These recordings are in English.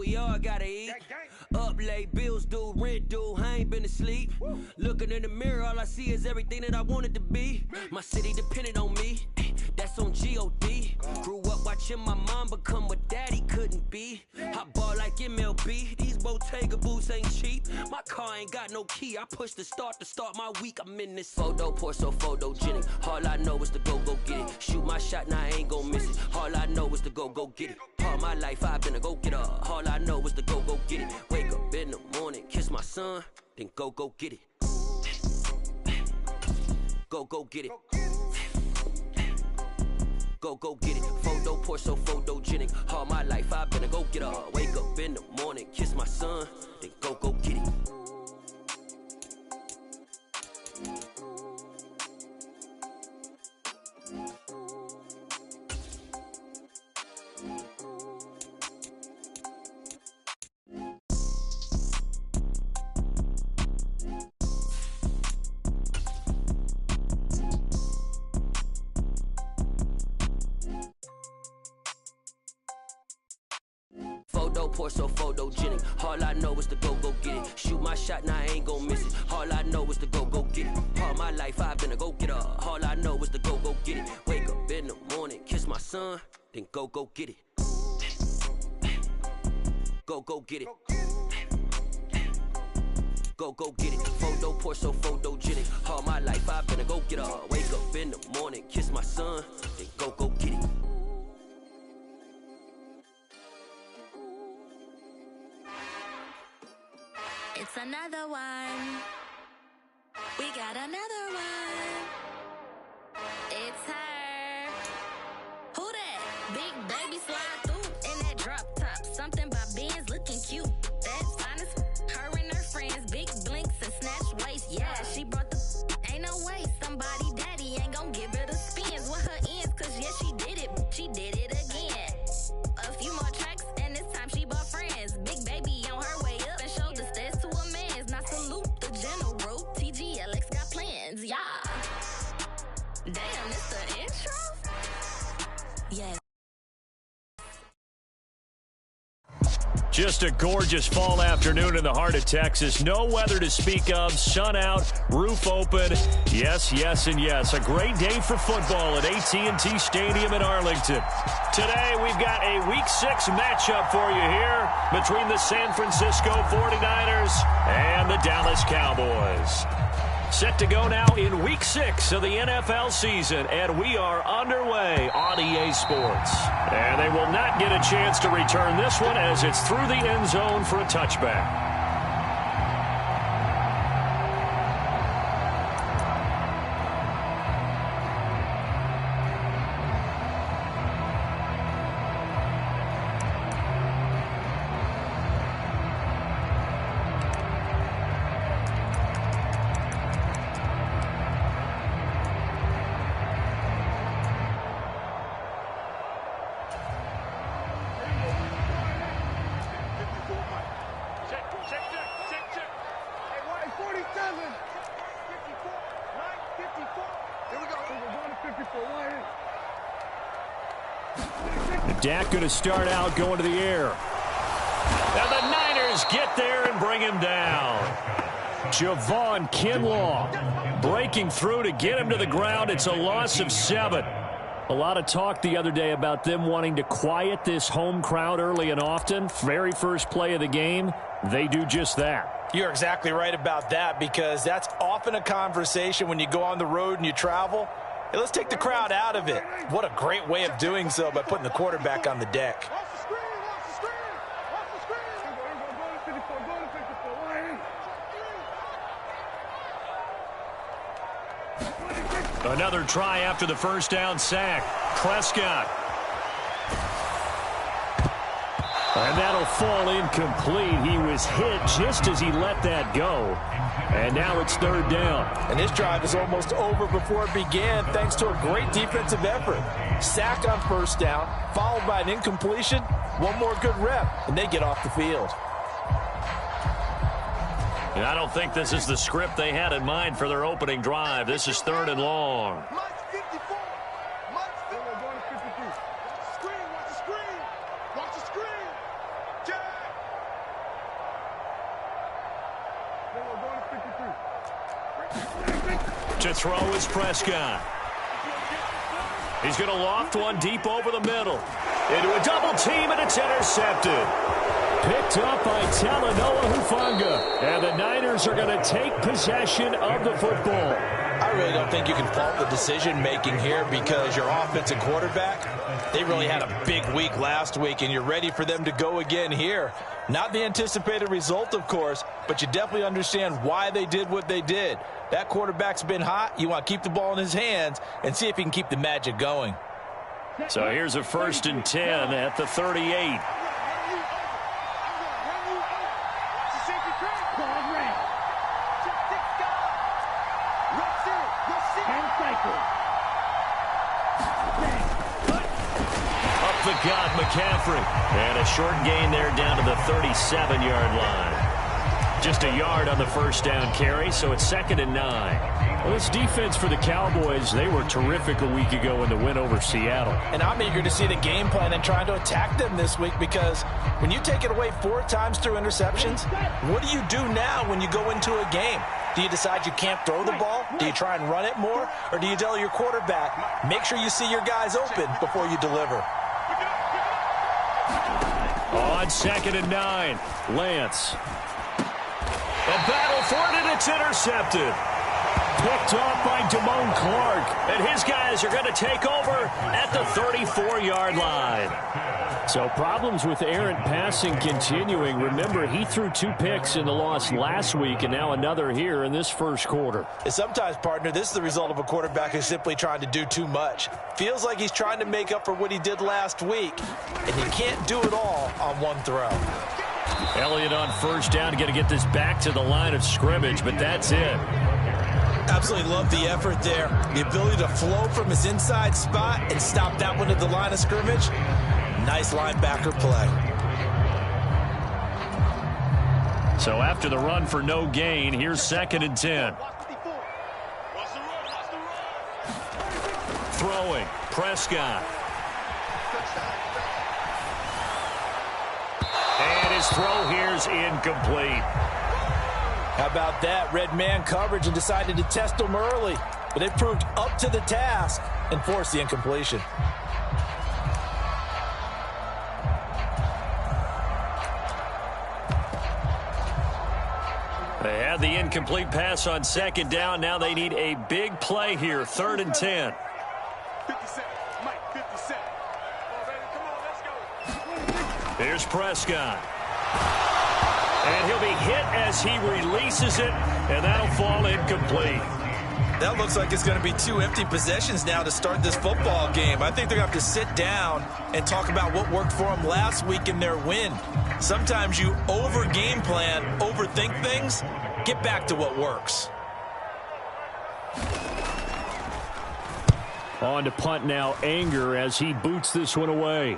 we all gotta eat. Up late, bills due, rent due, I ain't been asleep. Looking in the mirror, all I see is everything that I wanted to be. My city depended on me, that's on G.O.D. Grew up watching my mom become what daddy couldn't be. I ball like MLB, these Bottega boots ain't cheap. My car ain't got no key, I push the start to start my week. I'm in this photo, pour so photogenic. All I know is to go get it. Shoot my shot, now I ain't gon' miss it. All I know is to go get it. All my life I've been a go-getter. All I know is to go get it. Wake up in the morning, kiss my son, then go get it. Go get it. Go get it. Photo, pour so photogenic. All my life I've been a go-getter. Wake up in the morning, kiss my son, then go get it. Pour so photogenic. All I know is to go get it. Shoot my shot, now I ain't gon' miss it. All I know is to go get it. All my life I've been a go-getter. All I know is to go get it. Wake up in the morning, kiss my son, then go get it. Go get it. Go get it. Photo, pour so photogenic. All my life I've been a go-getter. Wake up in the morning, kiss my son, then go get it. It's another one. We got another one. It's her. Who that? Big baby slide through in that drop top. Something by Benz looking cute. That's honest. Her and her friends, big blinks and snatch waist. Yeah, she brought the. Ain't no way somebody daddy ain't gon' give her the spins with her ends. Cause yeah, she did it. She did it again. A few more tracks and this time she bought friends. Big baby on her way up and showed the stairs to a man's. Now salute the general. TGLX got plans, yeah. Damn, it's the intro? Yeah. Just a gorgeous fall afternoon in the heart of Texas. No weather to speak of. Sun out, roof open. Yes, yes, and yes. A great day for football at AT&T Stadium in Arlington. Today, we've got a Week 6 matchup for you here between the San Francisco 49ers and the Dallas Cowboys. Set to go now in Week 6 of the NFL season, and we are underway on EA Sports. And they will not get a chance to return this one as it's through the end zone for a touchback. Dak going to start out going to the air. And the Niners get there and bring him down. Javon Kinlaw breaking through to get him to the ground. It's a loss of 7. A lot of talk the other day about them wanting to quiet this home crowd early and often. Very first play of the game, they do just that. You're exactly right about that, because that's often a conversation when you go on the road and you travel. Hey, let's take the crowd out of it. What a great way of doing so by putting the quarterback on the deck. Another try after the first down sack. Prescott. And that'll fall incomplete. He was hit just as he let that go. And now it's third down. And this drive is almost over before it began, thanks to a great defensive effort. Sack on first down, followed by an incompletion. One more good rep, and they get off the field. And I don't think this is the script they had in mind for their opening drive. This is third and long. To throw is Prescott. He's going to loft one deep over the middle. Into a double team, and it's intercepted. Picked up by Talanoa Hufanga. And the Niners are going to take possession of the football. I really don't think you can fault the decision-making here because your offensive quarterback, they really had a big week last week, and you're ready for them to go again here. Not the anticipated result, of course, but you definitely understand why they did what they did. That quarterback's been hot. You want to keep the ball in his hands and see if he can keep the magic going. So here's a 1st and 10 at the 38. Up the gut, McCaffrey. And a short gain there down to the 37-yard line. Just a yard on the first down carry, so it's 2nd and 9. Well, this defense for the Cowboys, they were terrific a week ago in the win over Seattle. And I'm eager to see the game plan and trying to attack them this week because when you take it away 4 times through interceptions, what do you do now when you go into a game? Do you decide you can't throw the ball? Do you try and run it more? Or do you tell your quarterback, make sure you see your guys open before you deliver? On 2nd and 9, Lance. A battle for it, and it's intercepted. Picked off by Damone Clark. And his guys are going to take over at the 34-yard line. So problems with errant passing continuing. Remember, he threw 2 picks in the loss last week, and now another here in this first quarter. And sometimes, partner, this is the result of a quarterback who's simply trying to do too much. Feels like he's trying to make up for what he did last week, and you can't do it all on one throw. Elliott on 1st down, going to get this back to the line of scrimmage, but that's it. Absolutely love the effort there. The ability to flow from his inside spot and stop that one at the line of scrimmage. Nice linebacker play. So after the run for no gain, here's 2nd and 10. Throwing, Prescott. And his throw here's incomplete. How about that? Red man coverage and decided to test him early. But it proved up to the task and forced the incompletion. They had the incomplete pass on 2nd down. Now they need a big play here. 3rd and 10. 57. Mike, 57. Come on, baby. Come on, let's go. Here's Prescott. And he'll be hit as he releases it, and that'll fall incomplete. That looks like it's going to be 2 empty possessions now to start this football game. I think they're going to have to sit down and talk about what worked for them last week in their win. Sometimes you over-game plan, overthink things. Get back to what works. On to punt now, Anger, as he boots this one away.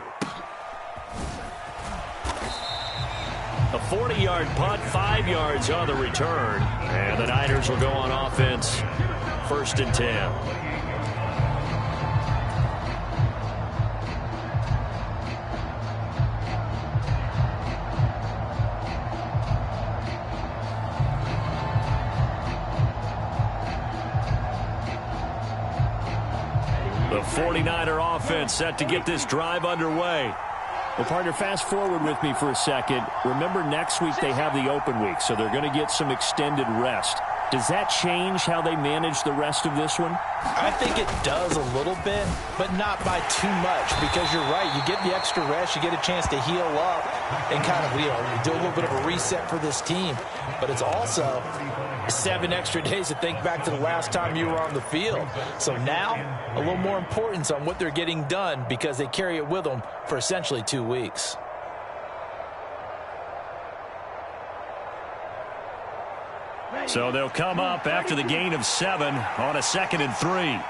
A 40-yard punt, 5 yards on the return. And the Niners will go on offense. 1st and 10. The 49er offense set to get this drive underway. Well, partner, fast forward with me for a second. Remember, next week they have the open week, so they're going to get some extended rest. Does that change how they manage the rest of this one? I think it does a little bit, but not by too much, because you're right. You get the extra rest. You get a chance to heal up and kind of, do a little bit of a reset for this team. But it's also 7 extra days to think back to the last time you were on the field. So now, a little more importance on what they're getting done because they carry it with them for essentially 2 weeks. So they'll come up after the gain of 7 on a 2nd and 3.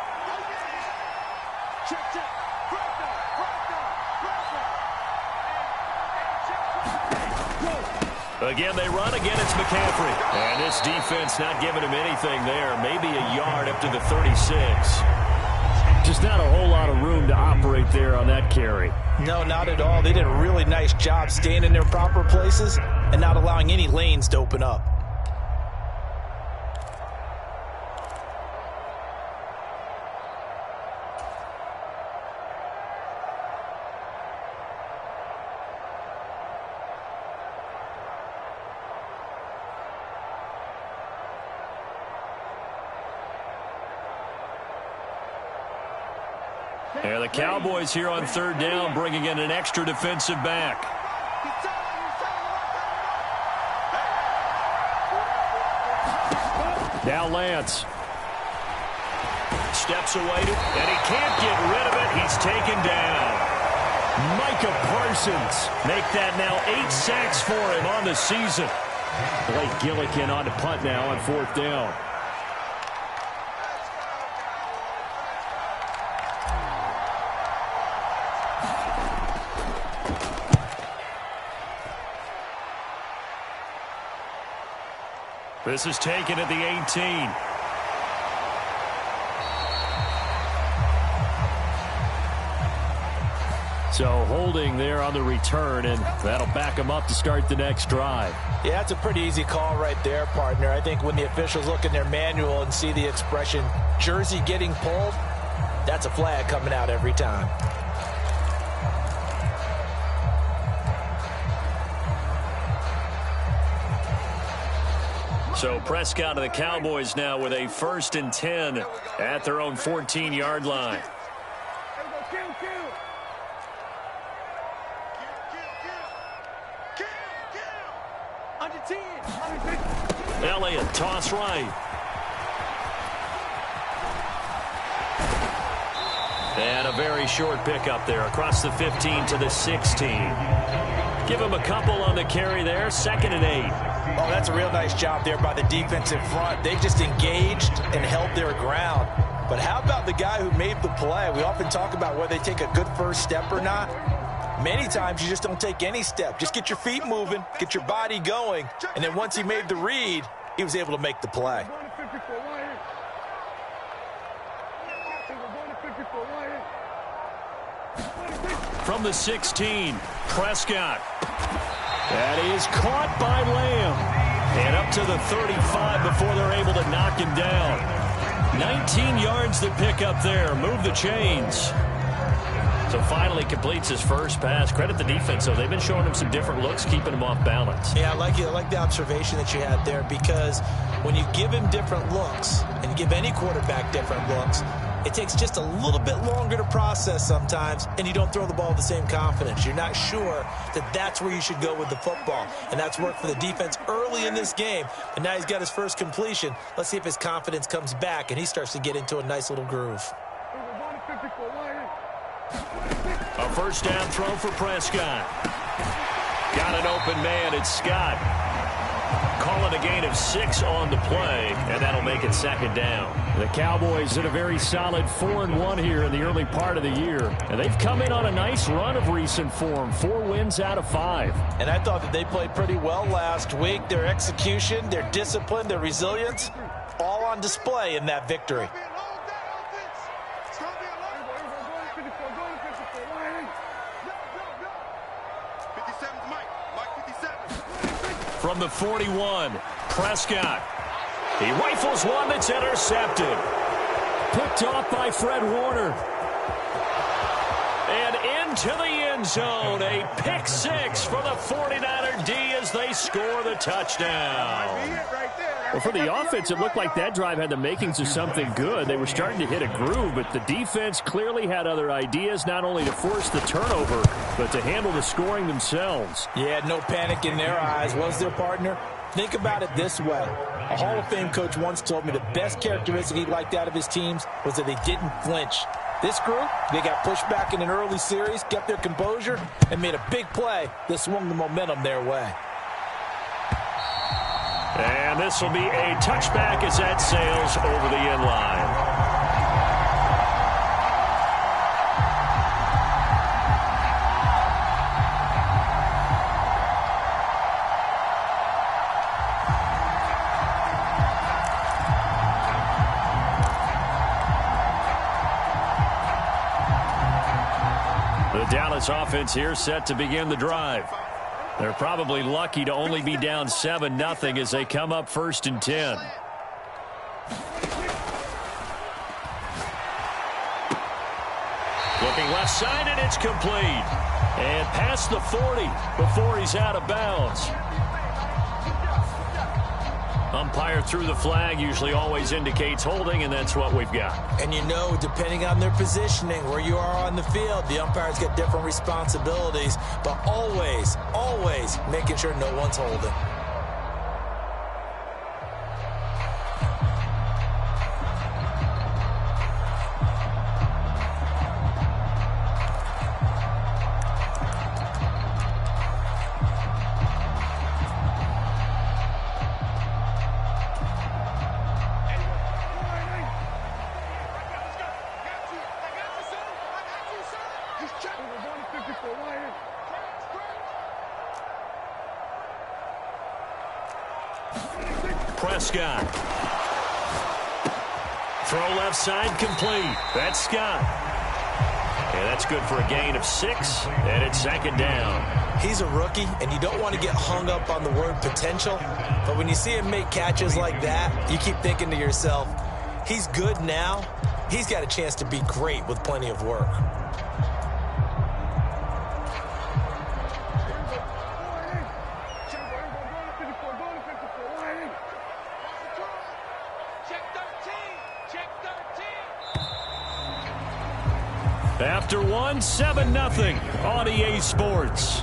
Again, they run. Again, it's McCaffrey. And this defense not giving him anything there. Maybe a yard up to the 36. Just not a whole lot of room to operate there on that carry. No, not at all. They did a really nice job staying in their proper places and not allowing any lanes to open up. And the Cowboys here on third down, bringing in an extra defensive back. Now Lance. Steps away, and he can't get rid of it. He's taken down. Micah Parsons make that now 8 sacks for him on the season. Blake Gillikin on to punt now on fourth down. This is taken at the 18. So holding there on the return, and that'll back him up to start the next drive. Yeah, that's a pretty easy call right there, partner. I think when the officials look in their manual and see the expression jersey getting pulled, that's a flag coming out every time. So Prescott of the Cowboys now with a 1st and 10 at their own 14-yard line. Elliott, toss right. And a very short pickup there across the 15 to the 16. Give him a couple on the carry there, 2nd and 8. Oh, that's a real nice job there by the defensive front. They just engaged and held their ground. But how about the guy who made the play? We often talk about whether they take a good first step or not. Many times you just don't take any step. Just get your feet moving, get your body going, and then once he made the read, he was able to make the play. From the 16, Prescott. That is caught by Lamb. And up to the 35 before they're able to knock him down. 19 yards to pick up there. Move the chains. So finally completes his first pass. Credit the defense, though. They've been showing him some different looks, keeping him off balance. Yeah, I like the observation that you had there, because when you give him different looks, and you give any quarterback different looks, it takes just a little bit longer to process sometimes, and you don't throw the ball with the same confidence. You're not sure that that's where you should go with the football. And that's worked for the defense early in this game. And now he's got his first completion. Let's see if his confidence comes back, and he starts to get into a nice little groove. A first down throw for Prescott. Got an open man. It's Scott. Calling a gain of 6 on the play, and that'll make it 2nd down. The Cowboys in a very solid 4-1 here in the early part of the year. And they've come in on a nice run of recent form. 4 wins out of 5. And I thought that they played pretty well last week. Their execution, their discipline, their resilience, all on display in that victory. From the 41, Prescott. He rifles one that's intercepted. Picked off by Fred Warner. And into the end zone. A pick 6 for the 49er D as they score the touchdown. Well, for the offense, it looked like that drive had the makings of something good. They were starting to hit a groove, but the defense clearly had other ideas, not only to force the turnover, but to handle the scoring themselves. Yeah, no panic in their eyes, was their partner? Think about it this way. A Hall of Fame coach once told me the best characteristic he liked out of his teams was that they didn't flinch. This group, they got pushed back in an early series, kept their composure, and made a big play that swung the momentum their way. And this will be a touchback as that sails over the end line. The Dallas offense here set to begin the drive. They're probably lucky to only be down 7-0 as they come up 1st and 10. Looking left side, and it's complete. And past the 40 before he's out of bounds. Umpire threw the flag, usually always indicates holding, and that's what we've got. And you know, depending on their positioning, where you are on the field, the umpires get different responsibilities, but always, always making sure no one's holding. Prescott. Throw left side complete. That's Scott. And that's good for a gain of 6, and it's second down. He's a rookie, and you don't want to get hung up on the word potential, but when you see him make catches like that, you keep thinking to yourself, he's good now. He's got a chance to be great with plenty of work. After one, 7-0 on EA Sports.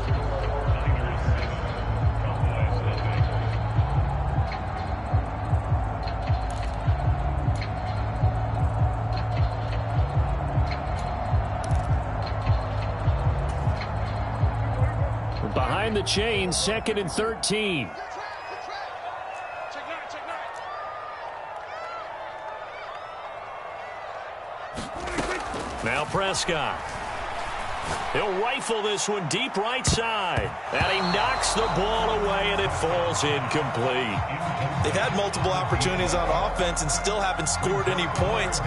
Behind the chain, 2nd and 13. Now Prescott. He'll rifle this one deep right side. And he knocks the ball away, and it falls incomplete. They've had multiple opportunities on offense and still haven't scored any points.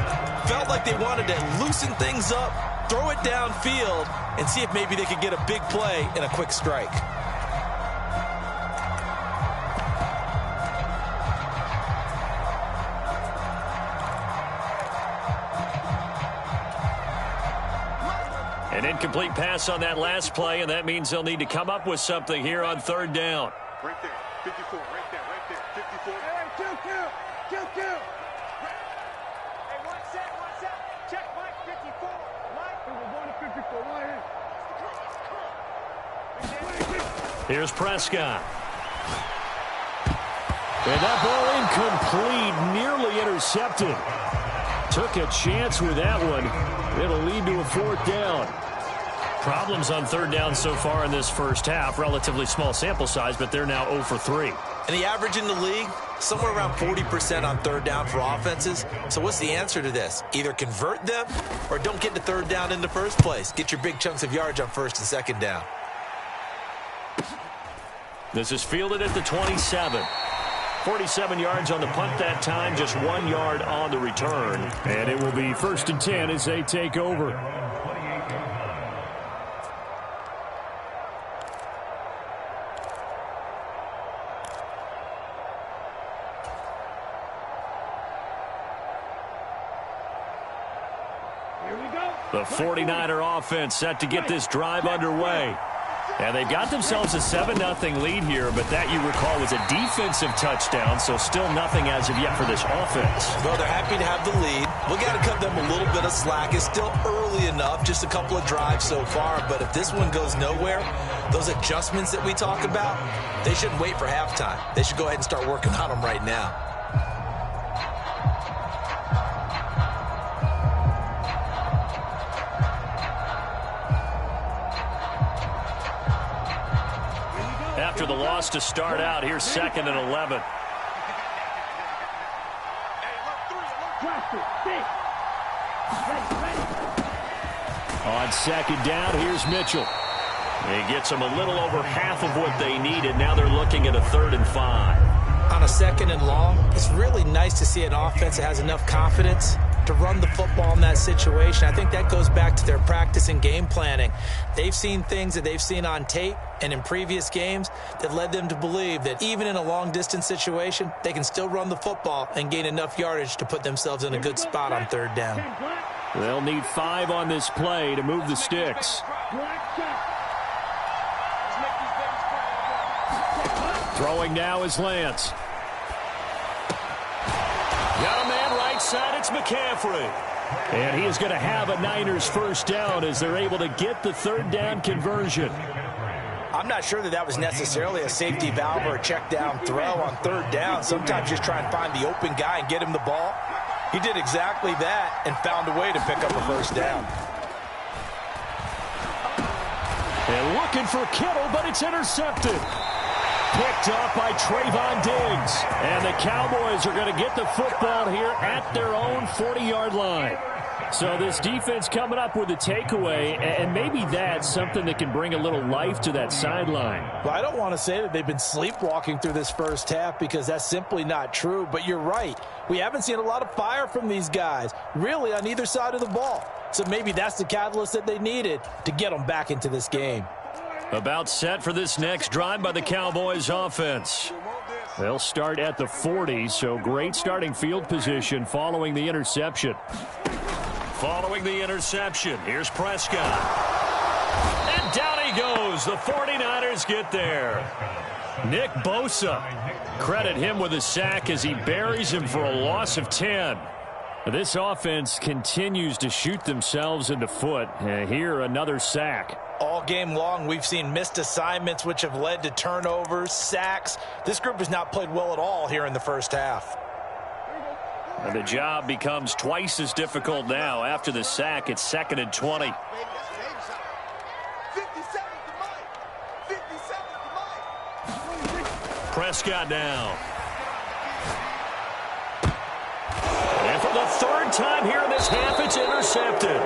Felt like they wanted to loosen things up, throw it downfield, and see if maybe they could get a big play and a quick strike. An incomplete pass on that last play, and that means they'll need to come up with something here on 3rd down. Right there, 54, right there, 54. Hey, 2-2. Hey, one set. Check, Mike, 54. Mike, we're going to 54, right here. Here's Prescott. And that ball incomplete, nearly intercepted. Took a chance with that one. It'll lead to a 4th down. Problems on 3rd down so far in this first half. Relatively small sample size, but they're now 0 for 3. And the average in the league, somewhere around 40% on 3rd down for offenses. So what's the answer to this? Either convert them or don't get to 3rd down in the first place. Get your big chunks of yards on 1st and 2nd down. This is fielded at the 27. 47 yards on the punt that time, just 1 yard on the return. And it will be 1st and 10 as they take over. The 49er offense set to get this drive underway. And they've got themselves a 7-0 lead here, but that, you recall, was a defensive touchdown, so still nothing as of yet for this offense. Well, they're happy to have the lead. We got to cut them a little bit of slack. It's still early enough, just a couple of drives so far, but if this one goes nowhere, those adjustments that we talk about, they shouldn't wait for halftime. They should go ahead and start working on them right now. After the loss to start out, here's 2nd and 11. On 2nd down, here's Mitchell. He gets them a little over half of what they needed. Now they're looking at a 3rd and 5. On a 2nd and long, it's really nice to see an offense that has enough confidence to run the football in that situation. I think that goes back to their practice and game planning. They've seen things that they've seen on tape and in previous games that led them to believe that even in a long-distance situation, they can still run the football and gain enough yardage to put themselves in a good spot on 3rd down. They'll need 5 on this play to move the sticks. Throwing now is Lance. right side, it's McCaffrey. And he is going to have a Niners first down as they're able to get the third down conversion. I'm not sure that was necessarily a safety valve or a check down throw on third down. Sometimes just try and find the open guy and get him the ball. He did exactly that and found a way to pick up a first down. And looking for Kittle, but it's intercepted. Picked up by Trayvon Diggs. And the Cowboys are going to get the football here at their own 40-yard line. So this defense coming up with a takeaway, and maybe that's something that can bring a little life to that sideline. Well, I don't want to say that they've been sleepwalking through this first half because that's simply not true, but you're right. We haven't seen a lot of fire from these guys, really, on either side of the ball. So maybe that's the catalyst that they needed to get them back into this game. About set for this next drive by the Cowboys offense. They'll start at the 40, so great starting field position following the interception. Following the interception, here's Prescott. And down he goes. The 49ers get there. Nick Bosa. Credit him with a sack as he buries him for a loss of 10. This offense continues to shoot themselves in the foot. Here, another sack. All game long, we've seen missed assignments, which have led to turnovers, sacks. This group has not played well at all here in the first half. And the job becomes twice as difficult now. After the sack, it's 2nd and 20. Prescott now. And for the third time here in this half, it's intercepted.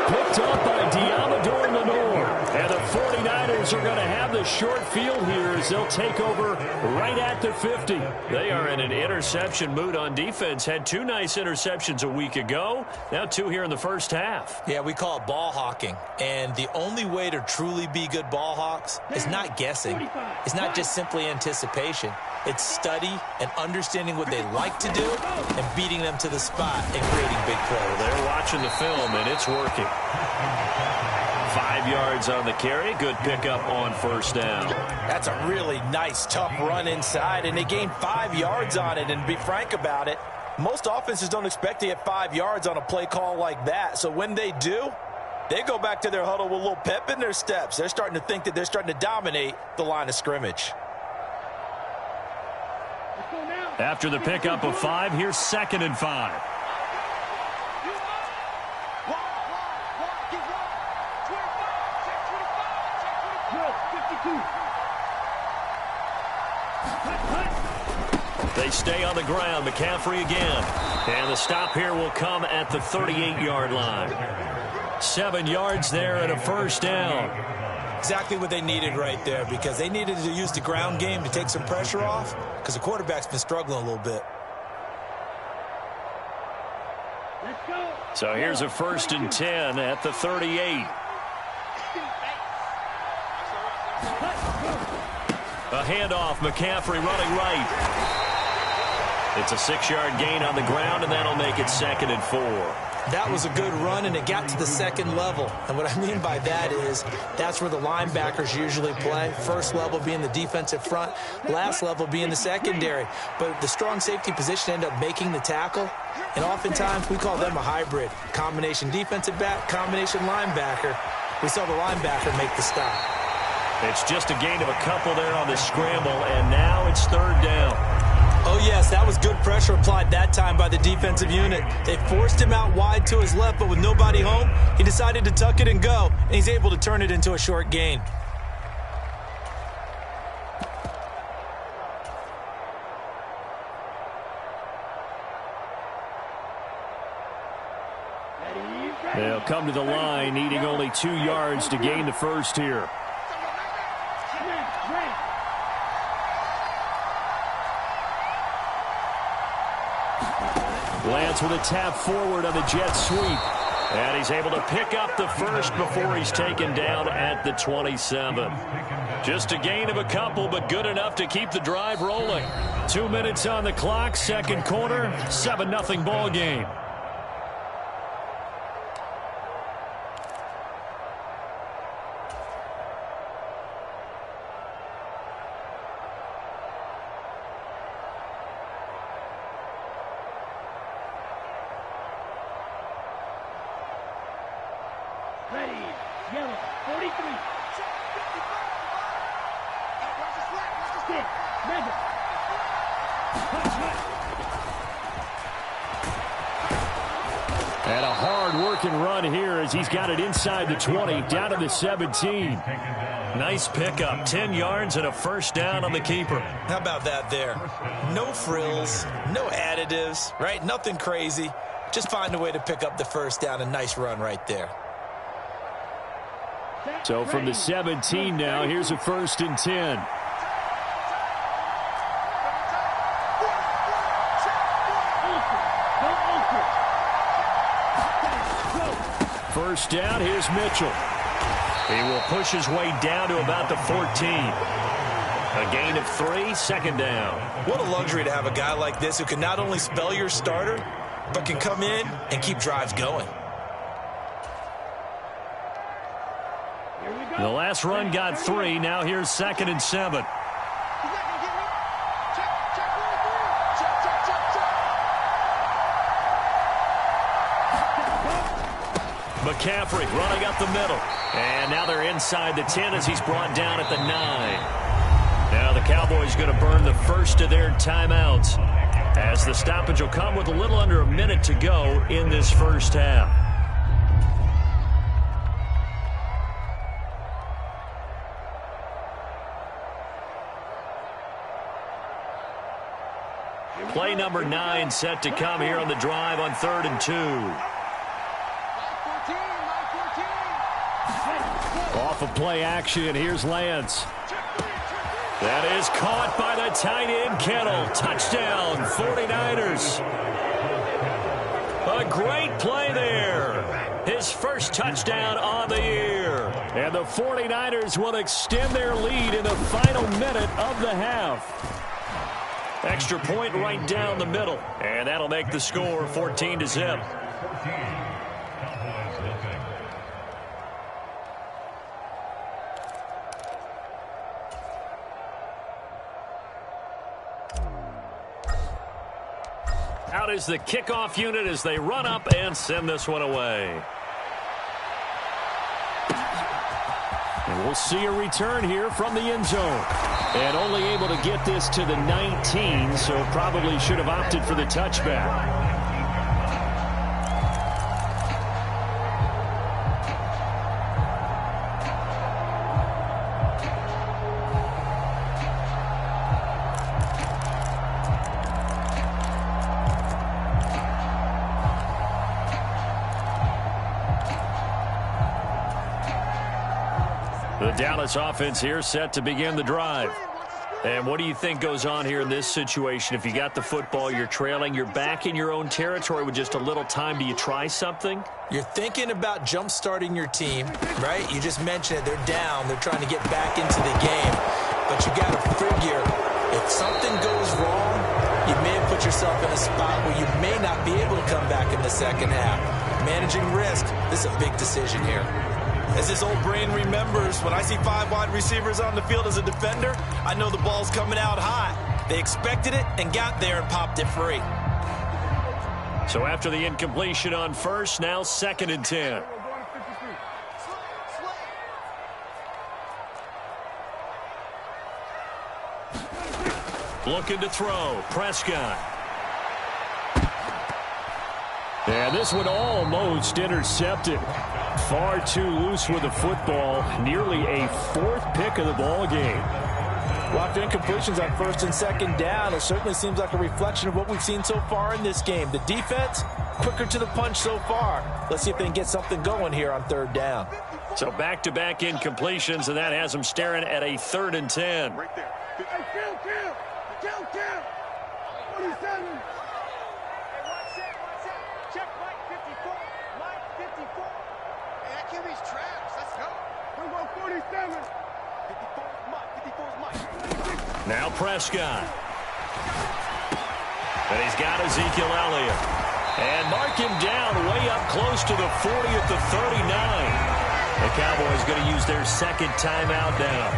Picked up by Diamador Lenore. And the 49ers are going to have the short field here as they'll take over right at the 50. They are in an interception mood on defense. Had 2 nice interceptions a week ago. Now 2 here in the first half. Yeah, we call it ball hawking. And the only way to truly be good ball hawks is not guessing. It's not just simply anticipation. It's study and understanding what they like to do and beating them to the spot and creating big plays. They're watching the film, and it's working. 5 yards on the carry. Good pickup on first down. That's a really nice, tough run inside, and they gained 5 yards on it. And to be frank about it, most offenses don't expect to get 5 yards on a play call like that. So when they do, they go back to their huddle with a little pep in their steps. They're starting to think that they're starting to dominate the line of scrimmage. After the pickup of 5, here's 2nd and 5. They stay on the ground. McCaffrey again. And the stop here will come at the 38-yard line. 7 yards there and a first down. Exactly what they needed right there, because they needed to use the ground game to take some pressure off, because the quarterback's been struggling a little bit. So here's a 1st and 10 at the 38. A handoff, McCaffrey running right. It's a 6-yard gain on the ground, and that'll make it 2nd and 4. That was a good run, and it got to the second level. And what I mean by that is that's where the linebackers usually play. First level being the defensive front, last level being the secondary. But the strong safety position ended up making the tackle, and oftentimes we call them a hybrid. Combination defensive back, combination linebacker. We saw the linebacker make the stop. It's just a gain of a couple there on the scramble, and now it's 3rd down. Oh, yes, that was good pressure applied that time by the defensive unit. They forced him out wide to his left, but with nobody home, he decided to tuck it and go, and he's able to turn it into a short gain. They'll come to the line, needing only 2 yards to gain the first here. Lance with a tap forward on the jet sweep. And he's able to pick up the first before he's taken down at the 27. Just a gain of a couple, but good enough to keep the drive rolling. 2 minutes on the clock, second quarter, 7-0 ball game. And a hard-working run here as he's got it inside the 20, down to the 17. Nice pickup, 10 yards and a first down on the keeper. How about that there? No frills, no additives, right? Nothing crazy. Just find a way to pick up the first down. A nice run right there. So from the 17 now, here's a 1st and 10. First down, here's Mitchell. He will push his way down to about the 14. A gain of 3, 2nd down. What a luxury to have a guy like this who can not only spell your starter, but can come in and keep drives going. The last run got 3. Now here's 2nd and 7. McCaffrey running up the middle. And now they're inside the 10 as he's brought down at the 9. Now the Cowboys going to burn the first of their timeouts, as the stoppage will come with a little under a minute to go in this first half. Play number 9 set to come here on the drive on 3rd and 2. Off of play action, here's Lance. That is caught by the tight end, Kittle. Touchdown, 49ers. A great play there. His first touchdown on the year. And the 49ers will extend their lead in the final minute of the half. Extra point right down the middle. And that'll make the score 14-0. Out is the kickoff unit as they run up and send this one away. And we'll see a return here from the end zone. And only able to get this to the 19, so probably should have opted for the touchback. The Dallas offense here set to begin the drive. And what do you think goes on here in this situation? If you got the football, you're trailing, you're back in your own territory with just a little time. Do you try something? You're thinking about jump-starting your team, right? You just mentioned it. They're down. They're trying to get back into the game. But you got to figure, if something goes wrong, you may have put yourself in a spot where you may not be able to come back in the second half. Managing risk, this is a big decision here. As this old brain remembers, when I see 5 wide receivers on the field as a defender, I know the ball's coming out high. They expected it and got there and popped it free. So after the incompletion on first, now 2nd and 10. Looking to throw. Prescott. And this one almost intercepted. Far too loose with the football. Nearly a 4th pick of the ball game. Well, after incompletions on 1st and 2nd down, it certainly seems like a reflection of what we've seen so far in this game. The defense, quicker to the punch so far. Let's see if they can get something going here on 3rd down. So back-to-back incompletions, and that has them staring at a 3rd and 10. Right there. Kill. 47. Check Mike 54. Mike 54. Hey, that QB's trash. Let's go. We'll go 47. 54 is Mike. 54 is Mike. Now Prescott. And he's got Ezekiel Elliott. And mark him down way up close to the 40 at the 39. The Cowboys going to use their 2nd timeout now,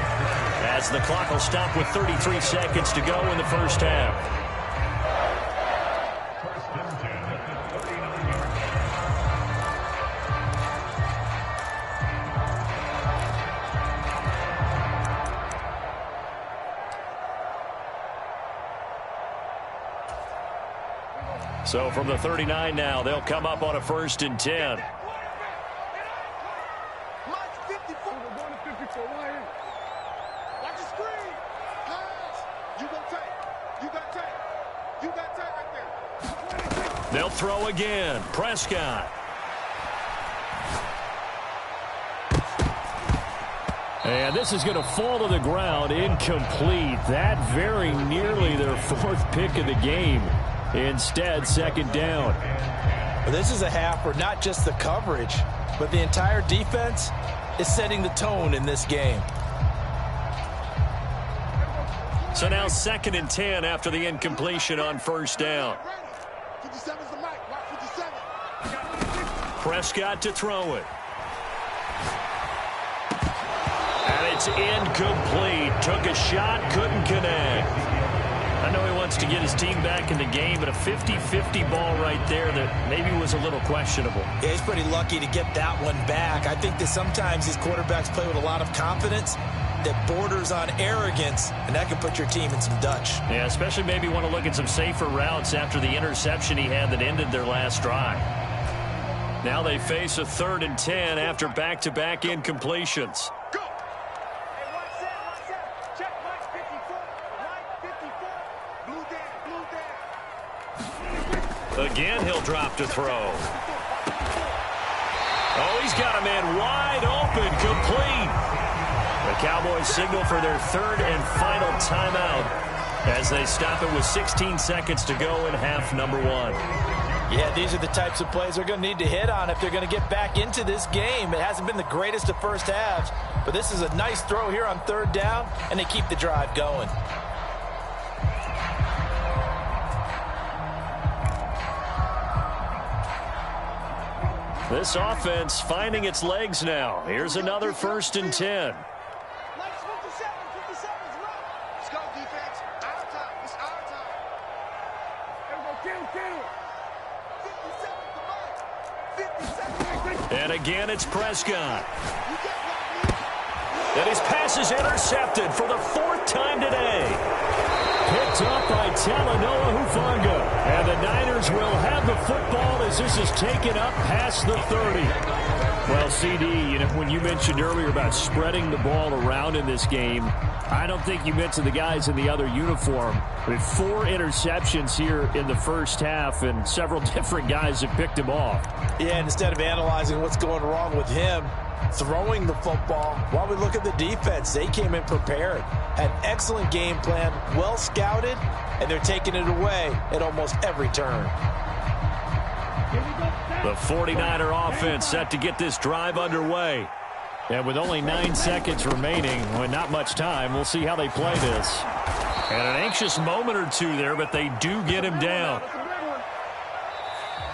as the clock will stop with 33 seconds to go in the first half. So from the 39 now, they'll come up on a 1st and 10. They'll throw again. Prescott. And this is going to fall to the ground. Incomplete. That very nearly their 4th pick of the game. Instead, 2nd down. Well, this is a half where not just the coverage, but the entire defense is setting the tone in this game. So now 2nd and 10 after the incompletion on 1st down. Prescott to throw it. And it's incomplete. Took a shot, couldn't connect. I know he wants to get his team back in the game, but a 50-50 ball right there that maybe was a little questionable. Yeah, he's pretty lucky to get that one back. I think that sometimes these quarterbacks play with a lot of confidence that borders on arrogance, and that can put your team in some Dutch. Yeah, especially maybe want to look at some safer routes after the interception he had that ended their last drive. Now they face a 3rd and 10 after back-to-back incompletions. Go! Hey, one set. Check Mike 54. Mike 54. Blue down. Again, he'll drop to throw. Oh, he's got a man wide open, complete. The Cowboys signal for their 3rd and final timeout as they stop it with 16 seconds to go in half number 1. Yeah, these are the types of plays they're going to need to hit on if they're going to get back into this game. It hasn't been the greatest of first halves, but this is a nice throw here on 3rd down, and they keep the drive going. This offense finding its legs now. Here's another 1st and 10. Let's go, defense. Our time. It's our time. Kill. 57 to 50 seconds. And again, it's Prescott. And his pass is intercepted for the 4th time today. Picked up by Talanoa Hufanga. And the Niners will have the football as this is taken up past the 30. Well, CD, you know, when you mentioned earlier about spreading the ball around in this game, I don't think you mentioned the guys in the other uniform. With 4 interceptions here in the first half, and several different guys have picked him off. Yeah, and instead of analyzing what's going wrong with him, throwing the football, while we look at the defense, they came in prepared. Had excellent game plan, well scouted, and they're taking it away at almost every turn. The 49er offense set to get this drive underway. And with only 9 seconds remaining, with not much time, we'll see how they play this. And an anxious moment or two there, but they do get him down.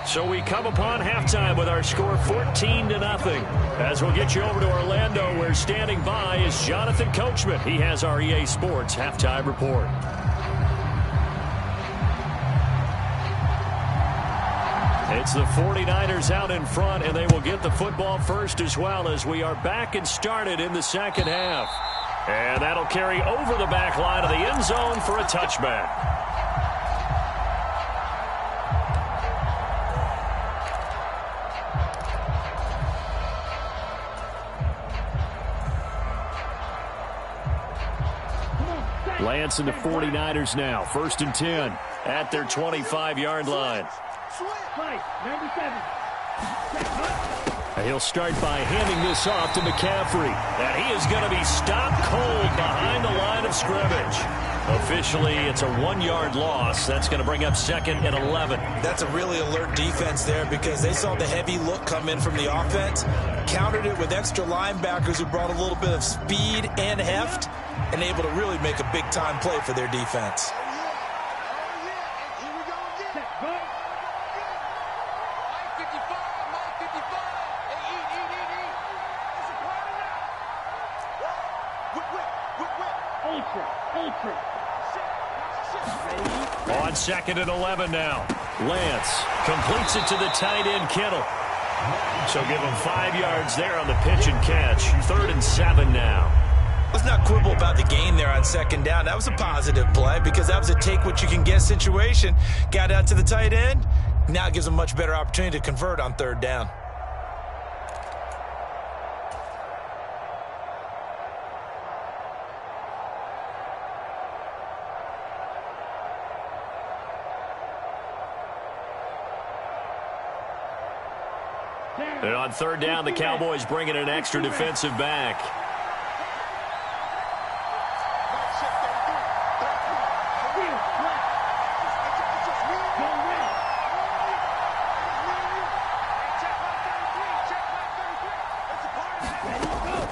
So we come upon halftime with our score 14-0. As we'll get you over to Orlando, where standing by is Jonathan Coachman. He has our EA Sports halftime report. It's the 49ers out in front, and they will get the football first as well as we are back and started in the second half. And that'll carry over the back line of the end zone for a touchback. Lance and the 49ers now. 1st and 10 at their 25-yard line. He'll start by handing this off to McCaffrey. And he is going to be stopped cold behind the line of scrimmage. Officially, it's a 1-yard loss. That's going to bring up 2nd and 11. That's a really alert defense there because they saw the heavy look come in from the offense, countered it with extra linebackers who brought a little bit of speed and heft, and able to really make a big-time play for their defense. On 2nd and 11 now. Lance completes it to the tight end, Kittle. So give him 5 yards there on the pitch and catch. 3rd and 7 now. Let's not quibble about the gain there on 2nd down. That was a positive play because that was a take-what-you-can-get situation. Got out to the tight end, Now it gives them much better opportunity to convert on third down. And on third down, the Cowboys bring in an extra defensive back.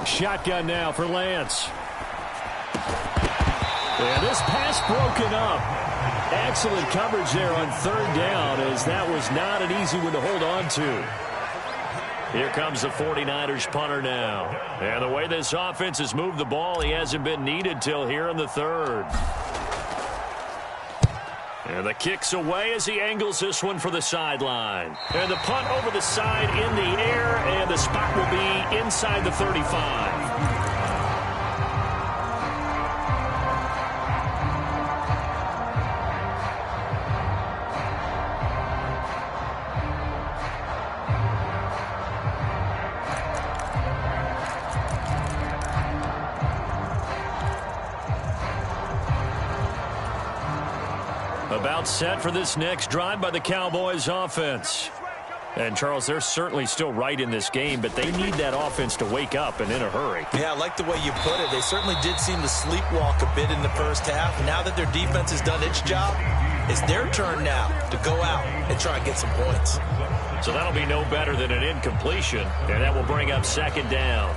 Shotgun now for Lance. And this pass broken up. Excellent coverage there on third down, as that was not an easy one to hold on to. Here comes the 49ers punter now. And the way this offense has moved the ball, he hasn't been needed till here in the third. And the kick's away as he angles this one for the sideline. And the punt over the side in the air, and the spot will be inside the 35. About set for this next drive by the Cowboys offense. And, Charles, they're certainly still right in this game, but they need that offense to wake up and in a hurry. Yeah, I like the way you put it. They certainly did seem to sleepwalk a bit in the first half. Now that their defense has done its job, it's their turn now to go out and try and get some points. So that'll be no better than an incompletion, and that will bring up second down.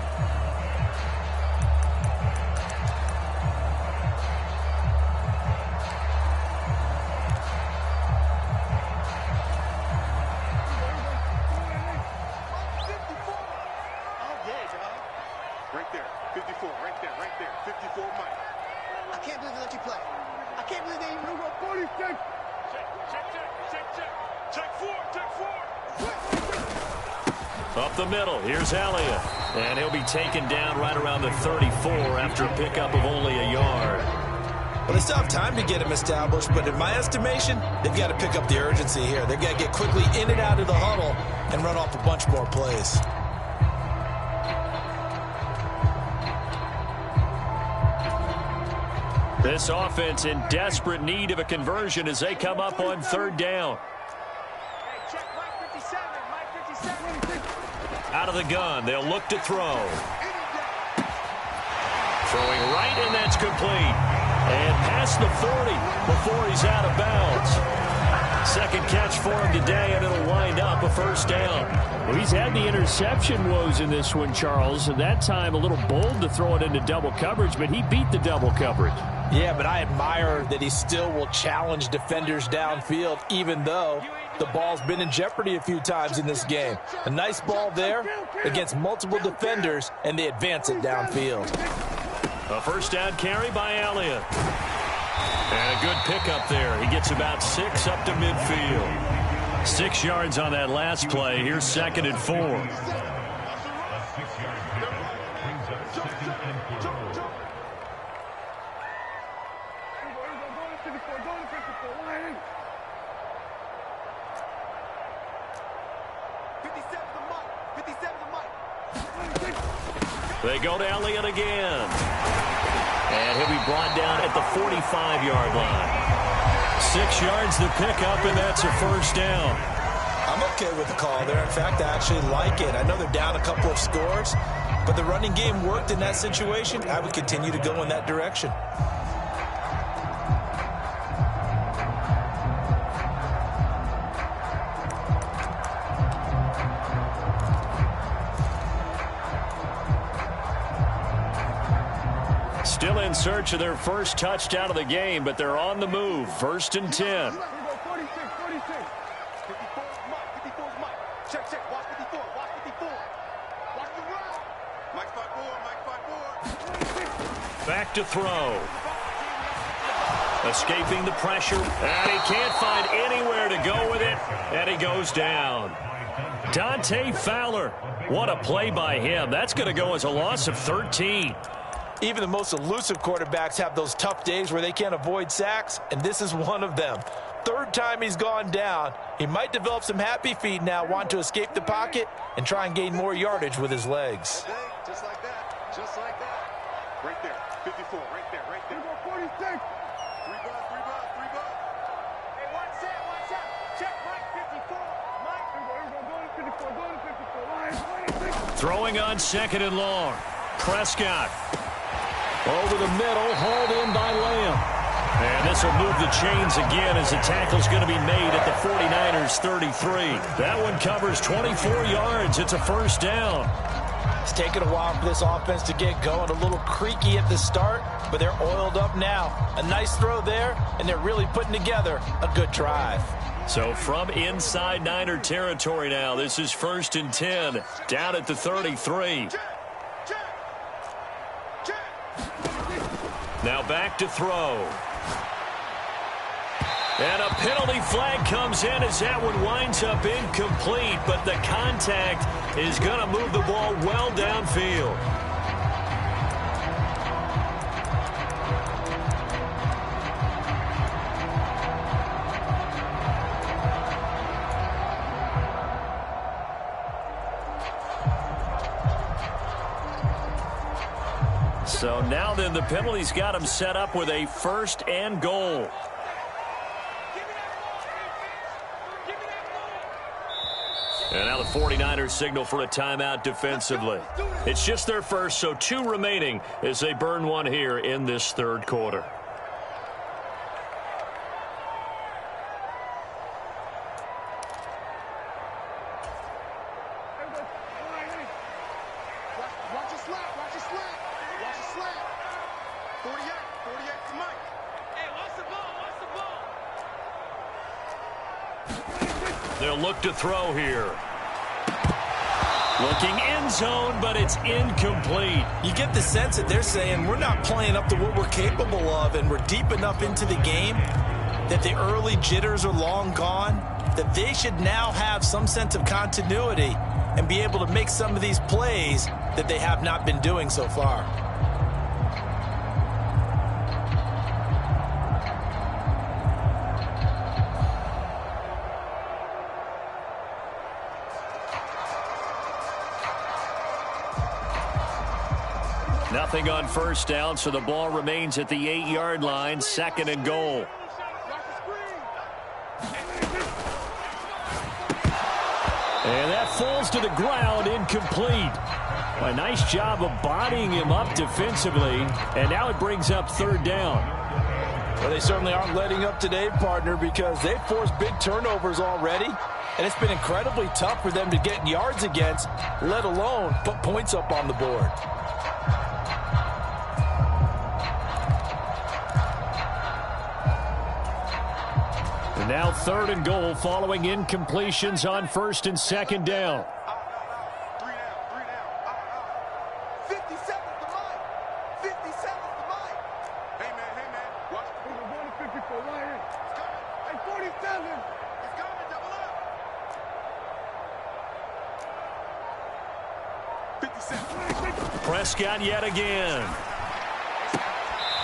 Up the middle, here's Elliott. And he'll be taken down right around the 34 after a pickup of only a yard. Well, they still have time to get him established, but in my estimation, they've got to pick up the urgency here. They've got to get quickly in and out of the huddle and run off a bunch more plays. This offense in desperate need of a conversion as they come up on third down. Out of the gun, they'll look to throw. Throwing right, and that's complete. And past the 40 before he's out of bounds. Second catch for him today, and it'll wind up a first down. Well, he's had the interception woes in this one, Charles, and that time a little bold to throw it into double coverage, but he beat the double coverage. Yeah, but I admire that he still will challenge defenders downfield, even though the ball's been in jeopardy a few times in this game. A nice ball there against multiple defenders, and they advance it downfield. A first down carry by Elliott. And a good pickup there. He gets about 6 up to midfield. 6 yards on that last play. Here's 2nd and 4. They go to Elliott again. And he'll be brought down at the 45-yard line. 6 yards to pick up, and that's a first down. I'm okay with the call there. In fact, I actually like it. I know they're down a couple of scores, but the running game worked in that situation. I would continue to go in that direction. Still in search of their first touchdown of the game, but they're on the move. 1st and 10. 46. 54's Mike. Check. Watch 54. Watch 54. Watch the run. Mike 5-4. Back to throw. Escaping the pressure. And he can't find anywhere to go with it. And he goes down. Dante Fowler. What a play by him. That's going to go as a loss of 13. Even the most elusive quarterbacks have those tough days where they can't avoid sacks, and this is one of them. third time he's gone down. He might develop some happy feet now, wanting to escape the pocket and try and gain more yardage with his legs. Just like that. Just like that. Right there. 54. Right there. Right there. 46. 3 ball. 3 ball. 3 ball. Hey, one set. One set. Check Mike. 54. Mike. Go to 54. Go to 54. Throwing on 2nd and long. Prescott. Over the middle, hauled in by Lamb. And this will move the chains again as the tackle's going to be made at the 49ers 33. That one covers 24 yards. It's a first down. It's taken a while for this offense to get going. A little creaky at the start, but they're oiled up now. A nice throw there, and they're really putting together a good drive. So from inside Niner territory now, this is 1st and 10, down at the 33. Now back to throw. And a penalty flag comes in as that one winds up incomplete, but the contact is going to move the ball well downfield. So now then the penalty's got him set up with a 1st and goal. And now the 49ers signal for a timeout defensively. It's just their first, so 2 remaining as they burn one here in this 3rd quarter. Watch your slap. Watch your slap. Watch your slap. 48. 48 to Mike. Hey, watch the ball. Watch the ball. They'll look to throw here. Looking end zone, but it's incomplete. You get the sense that they're saying we're not playing up to what we're capable of, and we're deep enough into the game that the early jitters are long gone, that they should now have some sense of continuity and be able to make some of these plays that they have not been doing so far. Nothing on 1st down, so the ball remains at the 8-yard line, 2nd and goal. And that falls to the ground, incomplete. A nice job of bodying him up defensively, and now it brings up 3rd down. Well, they certainly aren't letting up today, partner, because they've forced big turnovers already, and it's been incredibly tough for them to get yards against, let alone put points up on the board. And now 3rd and goal following incompletions on 1st and 2nd down. 3 down. 50 seconds to Mike. 50 seconds to Mike. Hey, man. Watch. We're going to 54 right here. It's coming. Hey, 47. It's coming. Double up. 50 seconds. Prescott yet again.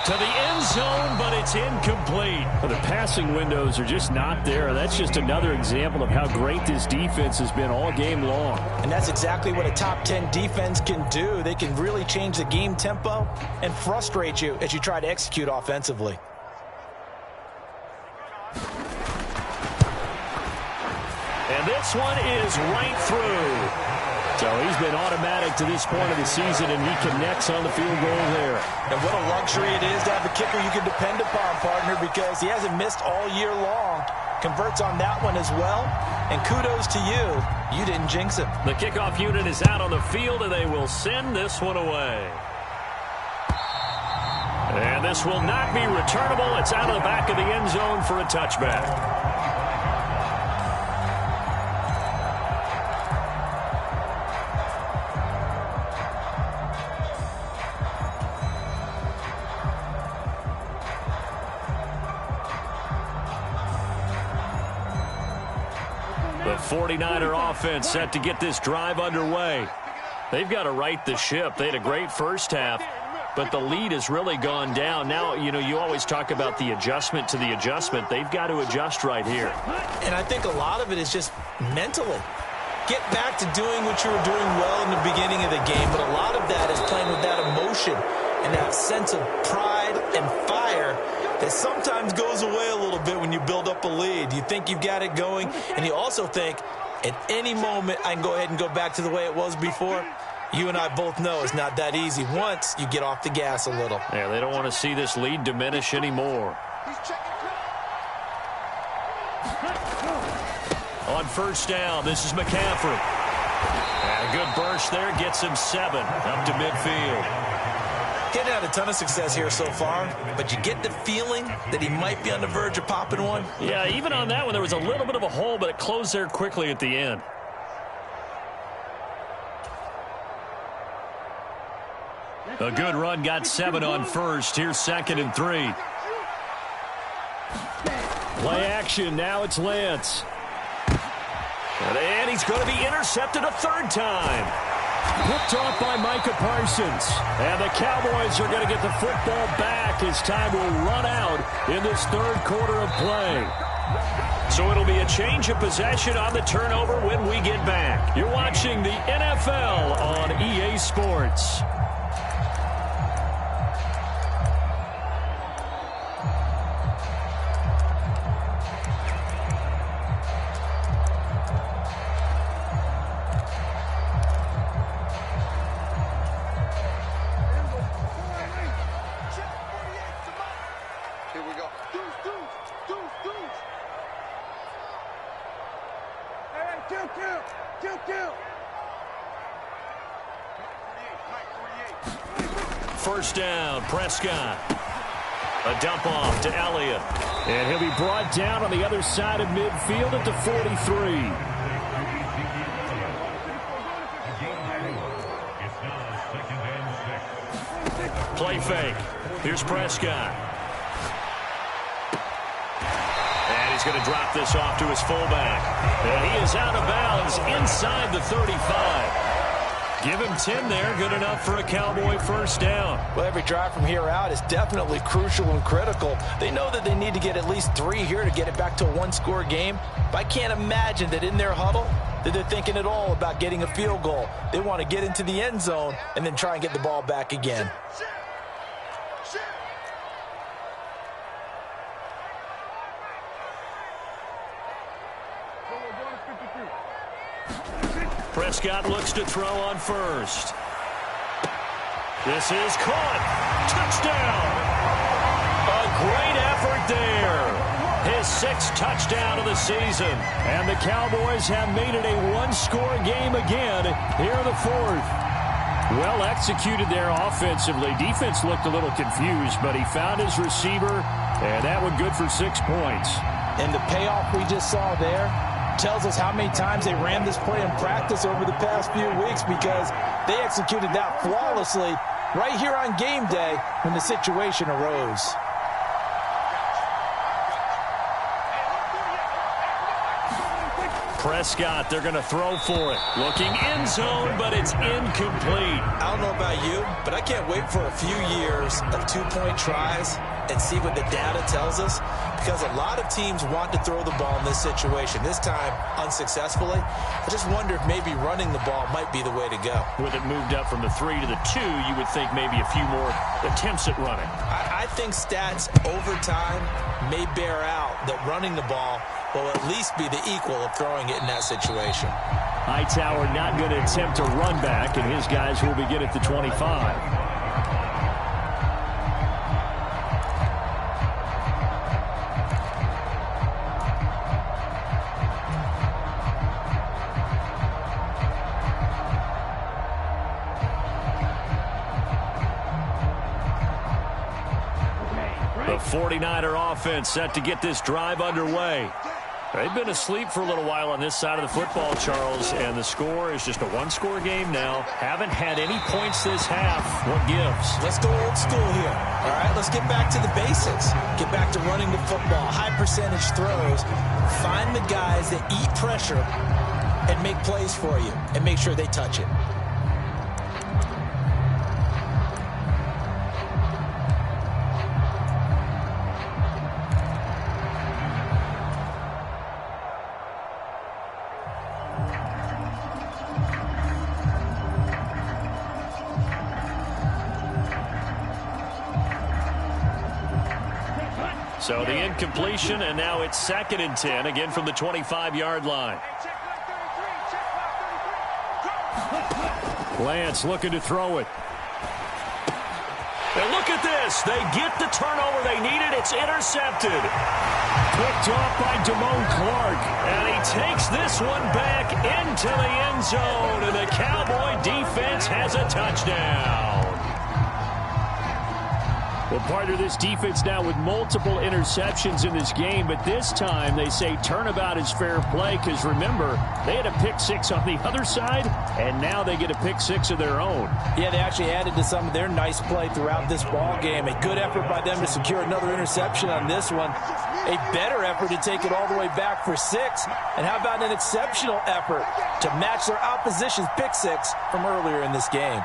To the end zone, but it's incomplete. Well, the passing windows are just not there. That's just another example of how great this defense has been all game long. And that's exactly what a top 10 defense can do. They can really change the game tempo and frustrate you as you try to execute offensively. And this one is right through. So he's been automatic to this point of the season, and he connects on the field goal there. And what a luxury it is to have a kicker you can depend upon, partner, because he hasn't missed all year long. Converts on that one as well. And kudos to you. You didn't jinx him. The kickoff unit is out on the field, and they will send this one away. And this will not be returnable. It's out of the back of the end zone for a touchback. The 49er offense set to get this drive underway. They've got to right the ship. They had a great first half, but the lead has really gone down. Now, you always talk about the adjustment to the adjustment. They've got to adjust right here. And I think a lot of it is just mentally. Get back to doing what you were doing well in the beginning of the game, but a lot of that is playing with that emotion and that sense of pride and fire that sometimes goes away a little bit when you build up a lead. You think you've got it going, and you also think at any moment I can go ahead and go back to the way it was before. You and I both know it's not that easy once you get off the gas a little. Yeah, they don't want to see this lead diminish anymore. On first down, this is McCaffrey. And a good burst there gets him 7 up to midfield. Getting had a ton of success here so far, but you get the feeling that he might be on the verge of popping one. Yeah, even on that one, there was a little bit of a hole, but it closed there quickly at the end. A good run got 7 on first. Here's 2nd and 3. Play action. Now it's Lance. And he's going to be intercepted a 3rd time. Picked off by Micah Parsons. And the Cowboys are going to get the football back as time will run out in this 3rd quarter of play. So it'll be a change of possession on the turnover when we get back. You're watching the NFL on EA Sports. First down, Prescott. A dump off to Elliott. And he'll be brought down on the other side of midfield at the 43. Play fake. Here's Prescott. And he's going to drop this off to his fullback. And he is out of bounds inside the 35. Give him 10 there. Good enough for a Cowboy first down. Well, every drive from here out is definitely crucial and critical. They know that they need to get at least 3 here to get it back to a 1-score game. But I can't imagine that in their huddle that they're thinking at all about getting a field goal. They want to get into the end zone and then try and get the ball back again. Prescott looks to throw on first. This is caught. Touchdown. A great effort there. His 6th touchdown of the season. And the Cowboys have made it a 1-score game again here in the 4th. Well executed there offensively. Defense looked a little confused, but he found his receiver, and that one good for 6 points. And the payoff we just saw there tells us how many times they ran this play in practice over the past few weeks, because they executed that flawlessly right here on game day when the situation arose. Prescott, they're going to throw for it. Looking end zone, but it's incomplete. I don't know about you, but I can't wait for a few years of 2-point tries and see what the data tells us, because a lot of teams want to throw the ball in this situation. This time, unsuccessfully. I just wonder if maybe running the ball might be the way to go. With it moved up from the 3 to the 2, you would think maybe a few more attempts at running. I think stats over time may bear out that running the ball will at least be the equal of throwing it in that situation. Hightower not going to attempt a run back, and his guys will begin at the 25. The 49er offense set to get this drive underway. They've been asleep for a little while on this side of the football, Charles, and the score is just a 1-score game now. Haven't had any points this half. What gives? Let's go old school here. All right, let's get back to the basics. Get back to running the football, high percentage throws. Find the guys that eat pressure and make plays for you, and make sure they touch it. So the incompletion, and now it's 2nd and 10, again from the 25-yard line. Lance looking to throw it. And look at this. They get the turnover they needed. It's intercepted. Picked off by Damone Clark. And he takes this one back into the end zone. And the Cowboy defense has a touchdown. Well, partner, this defense now with multiple interceptions in this game, but this time they say turnabout is fair play because, remember, they had a pick 6 on the other side, and now they get a pick 6 of their own. Yeah, they actually added to some of their nice play throughout this ball game. A good effort by them to secure another interception on this one. A better effort to take it all the way back for 6. And how about an exceptional effort to match their opposition's pick 6 from earlier in this game?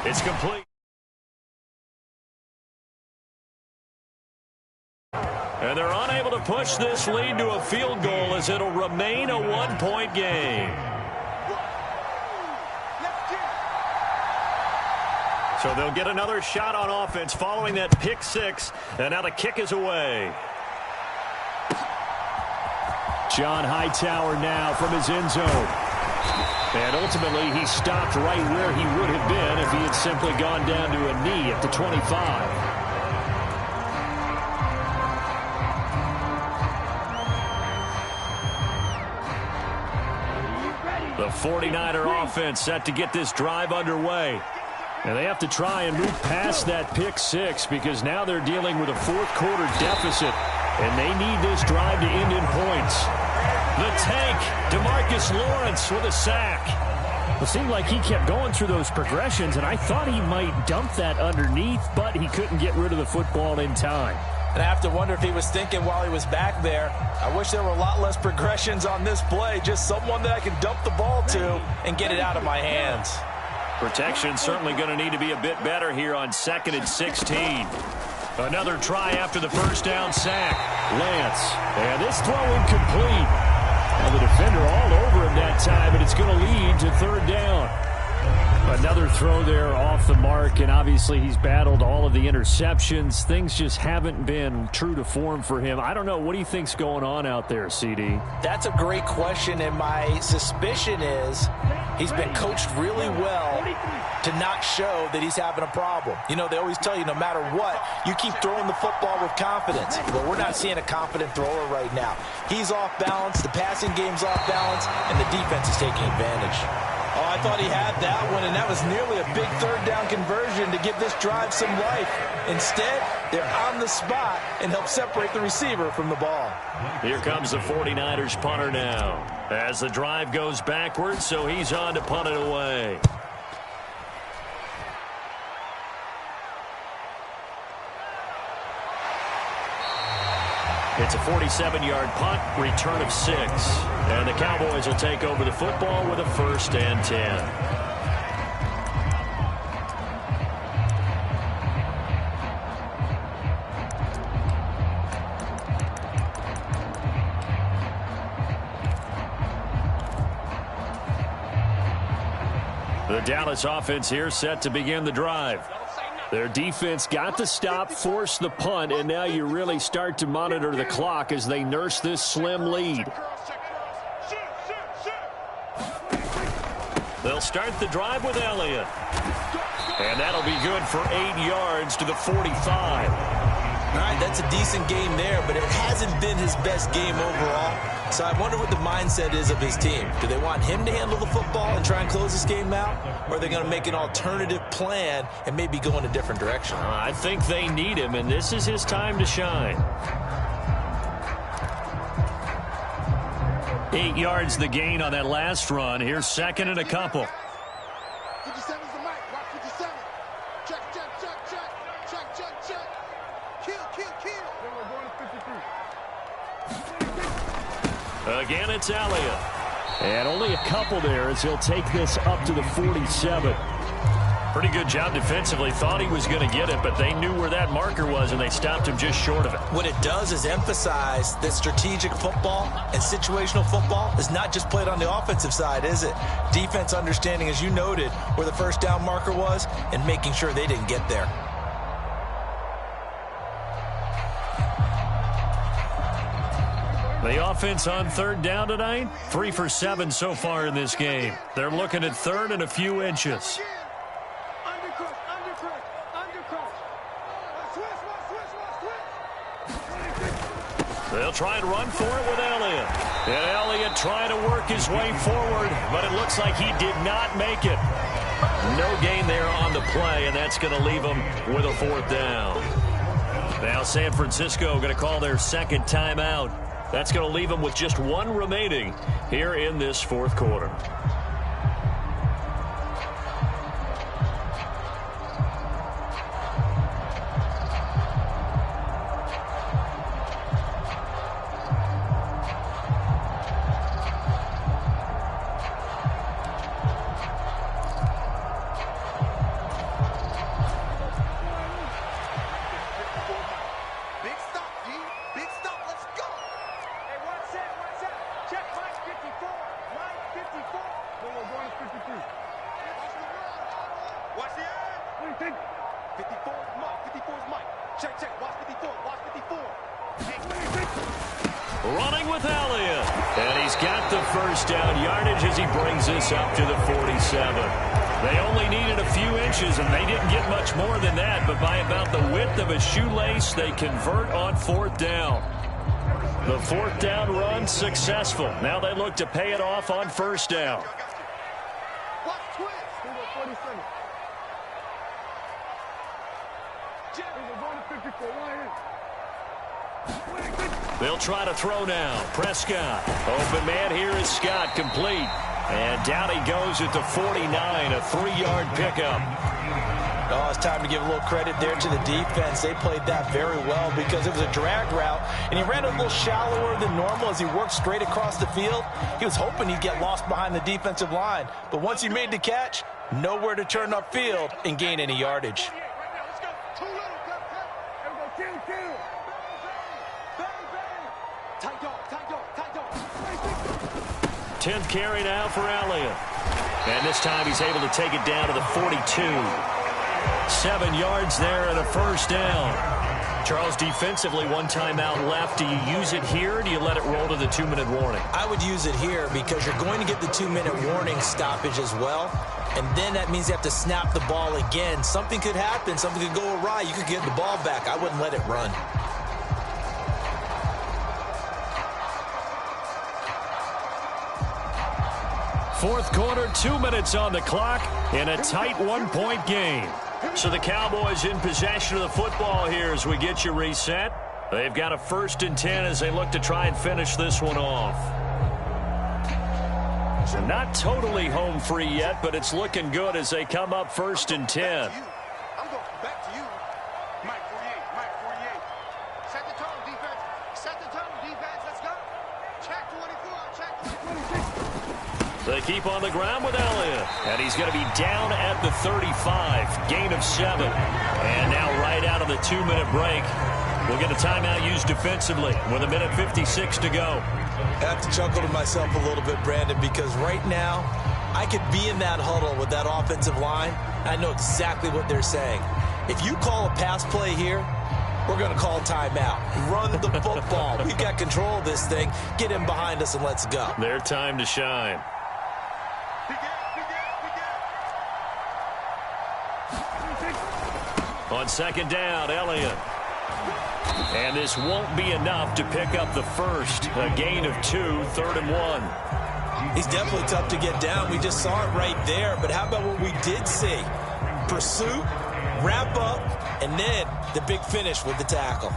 It's complete. And they're unable to push this lead to a field goal as it'll remain a 1-point game. So they'll get another shot on offense following that pick 6. And now the kick is away. John Hightower now from his end zone. And ultimately, he stopped right where he would have been if he had simply gone down to a knee at the 25. The 49er offense set to get this drive underway. And they have to try and move past that pick 6 because now they're dealing with a fourth-quarter deficit. And they need this drive to end in points. The tank, DeMarcus Lawrence with a sack. It seemed like he kept going through those progressions, and I thought he might dump that underneath, but he couldn't get rid of the football in time. And I have to wonder if he was thinking while he was back there, I wish there were a lot less progressions on this play, just someone that I can dump the ball to and get it out of my hands. Protection certainly going to need to be a bit better here on 2nd and 16. Another try after the first down sack. Lance, and this throw incomplete. And the defender all over him that time, and it's going to lead to 3rd down. Another throw there off the mark, and obviously he's battled all of the interceptions. Things just haven't been true to form for him. I don't know. What do you think's going on out there, CD? That's a great question, and my suspicion is he's been coached really well to not show that he's having a problem. You know, they always tell you no matter what, you keep throwing the football with confidence. Well, we're not seeing a confident thrower right now. He's off balance, the passing game's off balance, and the defense is taking advantage. Oh, I thought he had that one, and that was nearly a big 3rd down conversion to give this drive some life. Instead, they're on the spot and help separate the receiver from the ball. Here comes the 49ers punter now. As the drive goes backwards, so he's on to punt it away. It's a 47-yard punt, return of 6. And the Cowboys will take over the football with a 1st and 10. The Dallas offense here set to begin the drive. Their defense got the stop, forced the punt, and now you really start to monitor the clock as they nurse this slim lead. They'll start the drive with Elliott. And that'll be good for 8 yards to the 45. All right, that's a decent game there, but it hasn't been his best game overall. So I wonder what the mindset is of his team. Do they want him to handle the football and try and close this game out? Or are they going to make an alternative plan and maybe go in a different direction? I think they need him, and this is his time to shine. 8 yards the gain on that last run. Here's 2nd and a couple. 57's the mic. Watch 57. Check, check, check, check. Check, check, check. Kill, kill, kill. Then we're going to 53. Again, it's Elliott. And only a couple there as he'll take this up to the 47. Pretty good job defensively. Thought he was going to get it, but they knew where that marker was, and they stopped him just short of it. What it does is emphasize that strategic football and situational football is not just played on the offensive side, is it? Defense understanding, as you noted, where the first down marker was and making sure they didn't get there. The offense on third down tonight, 3 for 7 so far in this game. They're looking at third and a few inches. They'll try and run for it with Elliott. And Elliott trying to work his way forward, but it looks like he did not make it. No gain there on the play, and that's going to leave him with a 4th down. Now San Francisco going to call their second timeout. That's going to leave them with just 1 remaining here in this 4th quarter. Running with Elliott. And he's got the first down yardage as he brings this up to the 47. They only needed a few inches, and they didn't get much more than that. But by about the width of a shoelace, they convert on 4th down. The 4th down run successful. Now they look to pay it off on 1st down. They'll try to throw now. Prescott. Open man here is Scott, complete. And down he goes at the 49, a 3-yard pickup. Oh, it's time to give a little credit there to the defense. They played that very well because it was a drag route, and he ran a little shallower than normal as he worked straight across the field. He was hoping he'd get lost behind the defensive line, but once he made the catch, nowhere to turn upfield and gain any yardage. 10th carry now for Elliott. And this time he's able to take it down to the 42. 7 yards there and a 1st down. Charles, defensively, 1 timeout left. Do you use it here, or do you let it roll to the 2-minute warning? I would use it here because you're going to get the 2-minute warning stoppage as well. And then that means you have to snap the ball again. Something could happen. Something could go awry. You could get the ball back. I wouldn't let it run. Fourth quarter, 2 minutes on the clock in a tight 1-point game. So the Cowboys in possession of the football here as we get you reset. They've got a 1st and 10 as they look to try and finish this one off. Not totally home free yet, but it's looking good as they come up 1st and 10. I'm going back to you. Mike 48, Mike 48. Set the tone, defense. Set the tone, defense. Let's go. Check 24, check 26. They keep on the ground with Elliott, and he's going to be down at the 35, gain of 7. And now right out of the 2-minute break, we'll get a timeout used defensively with 1:56 to go. I have to chuckle to myself a little bit, Brandon, because right now I could be in that huddle with that offensive line. I know exactly what they're saying. If you call a pass play here, we're going to call timeout. Run the football. We've got control of this thing. Get in behind us and let's go. Their time to shine. On 2nd down, Elliott. And this won't be enough to pick up the 1st. A gain of 2, 3rd and 1. He's definitely tough to get down. We just saw it right there. But how about what we did see? Pursuit, wrap up, and then the big finish with the tackle.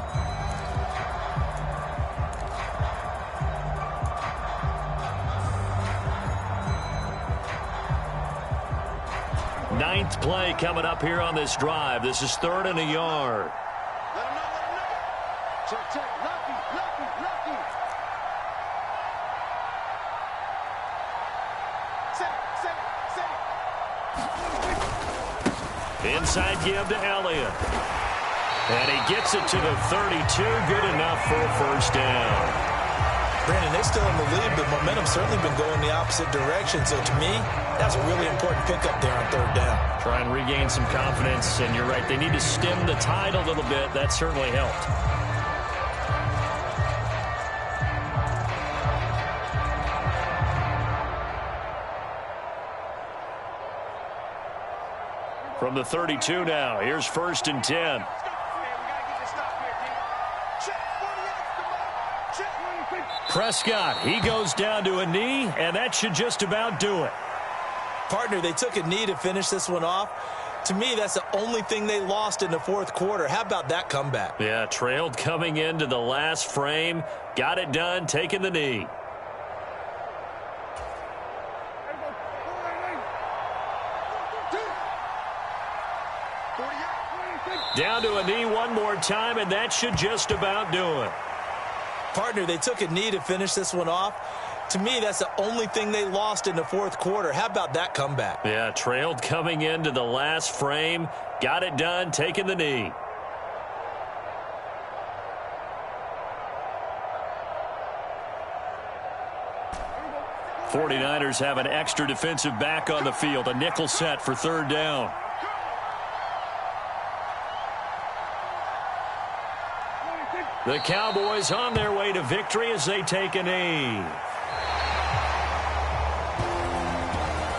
Ninth play coming up here on this drive. This is 3rd and a yard. Let him know, let him know. Check, check. Lucky, lucky, lucky. Set it. Inside give to Elliott. And he gets it to the 32. Good enough for a 1st down. Brandon, they're still in the lead, but momentum's certainly been going the opposite direction. So to me, that's a really important pickup there on 3rd down. Try and regain some confidence, and you're right. They need to stem the tide a little bit. That certainly helped. From the 32 now, here's 1st and 10. Prescott, he goes down to a knee, and that should just about do it. Partner, they took a knee to finish this one off. To me, that's the only thing they lost in the fourth quarter. How about that comeback? Yeah, trailed coming into the last frame. Got it done, taking the knee. Down to a knee one more time, and that should just about do it. Partner, they took a knee to finish this one off. To me, that's the only thing they lost in the fourth quarter. How about that comeback? Yeah, trailed coming into the last frame. Got it done, taking the knee. '49ers have an extra defensive back on the field. A nickel set for 3rd down. The Cowboys on their way to victory as they take a knee.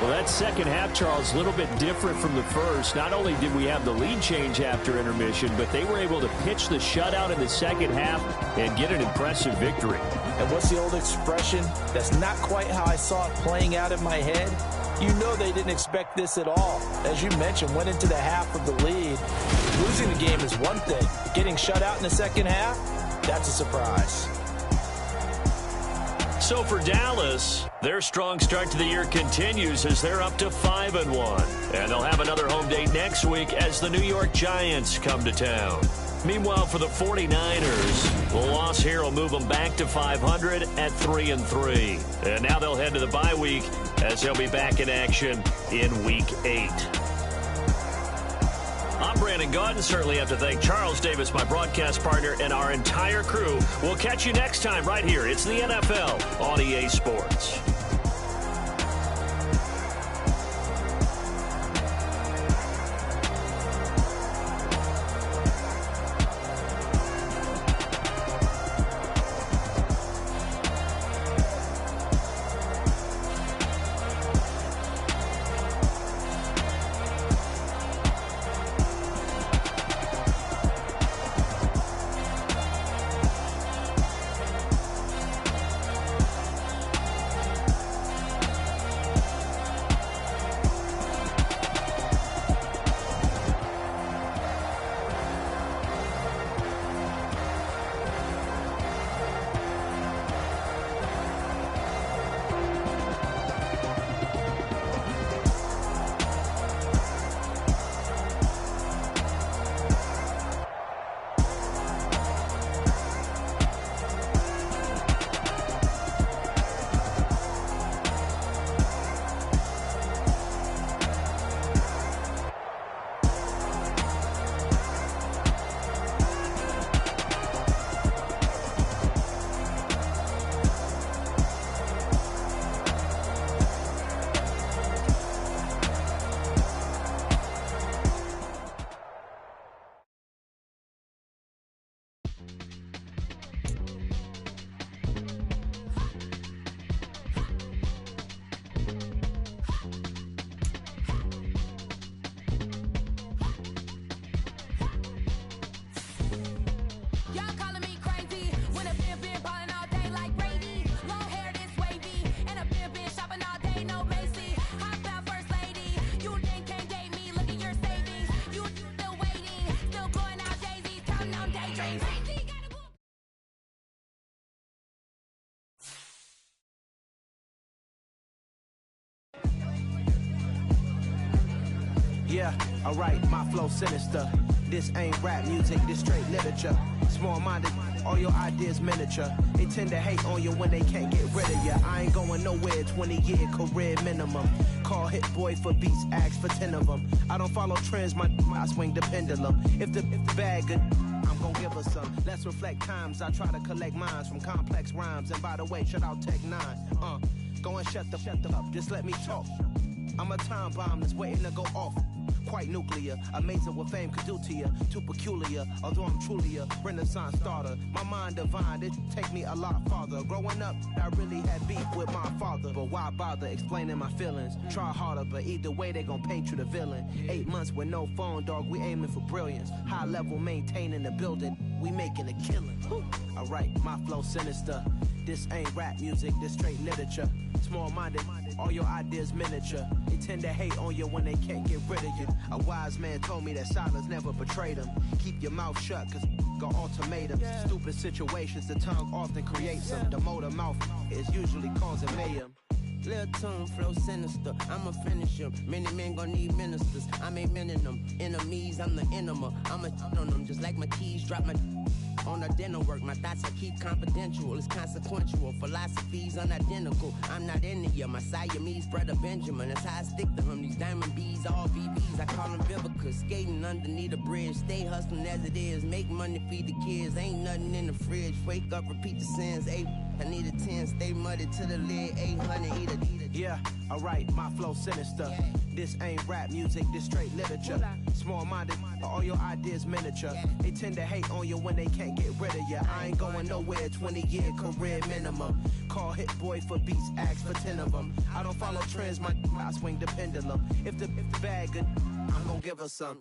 Well, that second half, Charles, a little bit different from the first. Not only did we have the lead change after intermission, but they were able to pitch the shutout in the second half and get an impressive victory. And what's the old expression? That's not quite how I saw it playing out in my head. You know they didn't expect this at all. As you mentioned, went into the half of the lead. Losing the game is one thing. Getting shut out in the second half, that's a surprise. So for Dallas, their strong start to the year continues as they're up to 5-1. And they'll have another home date next week as the New York Giants come to town. Meanwhile, for the 49ers, the loss here will move them back to 500 at 3-3. And now they'll head to the bye week as they'll be back in action in Week 8. I'm Brandon Gaudin. Certainly have to thank Charles Davis, my broadcast partner, and our entire crew. We'll catch you next time right here. It's the NFL on EA Sports. Yeah, alright, my flow sinister. This ain't rap music, this straight literature. Small-minded, all your ideas miniature. They tend to hate on you when they can't get rid of you. I ain't going nowhere, 20-year career minimum. Call Hit Boy for beats, ask for 10 of them. I don't follow trends, I swing the pendulum. If the bag good, I'm gonna give her some. Let's reflect times, I try to collect minds from complex rhymes. And by the way, shut out Tech 9. Go and shut the up, just let me talk. I'm a time bomb that's waiting to go off. quite nuclear. Amazing what fame could do to you. Too peculiar, although I'm truly a Renaissance starter. My mind divine, it take me a lot farther. Growing up, I really had beef with my father. But why bother explaining my feelings? Try harder, but either way they gon' paint you the villain. 8 months with no phone, dog, we aiming for brilliance. High level maintaining the building, we making a killing. Alright, my flow sinister. This ain't rap music, this straight literature. Small-minded, all your ideas miniature. They tend to hate on you when they can't get rid of you. A wise man told me that silence never betrayed him. Keep your mouth shut, cause got ultimatums. Stupid situations, the tongue often creates them. The motor mouth is usually causing mayhem. Lil' tune, flow sinister, I'ma finish him. Many men gon' need ministers, I'm aiming them. Enemies, I'm the enema, I'ma on them. Just like my keys, drop my on the dinner work. My thoughts I keep confidential, it's consequential. Philosophies unidentical, I'm not in ya. My Siamese brother Benjamin, that's how I stick to him. These diamond bees, all VVs, I call them Vivicas. Skating underneath a bridge, stay hustling as it is. Make money, feed the kids, ain't nothing in the fridge. Wake up, repeat the sins, I need a 10, stay muddy to the lid, 800, eat a. Yeah, alright, my flow sinister. This ain't rap music, this straight literature. Small-minded, all your ideas miniature. They tend to hate on you when they can't get rid of you. I ain't going nowhere, 20-year career minimum. Call Hit Boy for beats, ask for 10 of them. I don't follow trends, I swing the pendulum. If the bag good, I'm gonna give her some.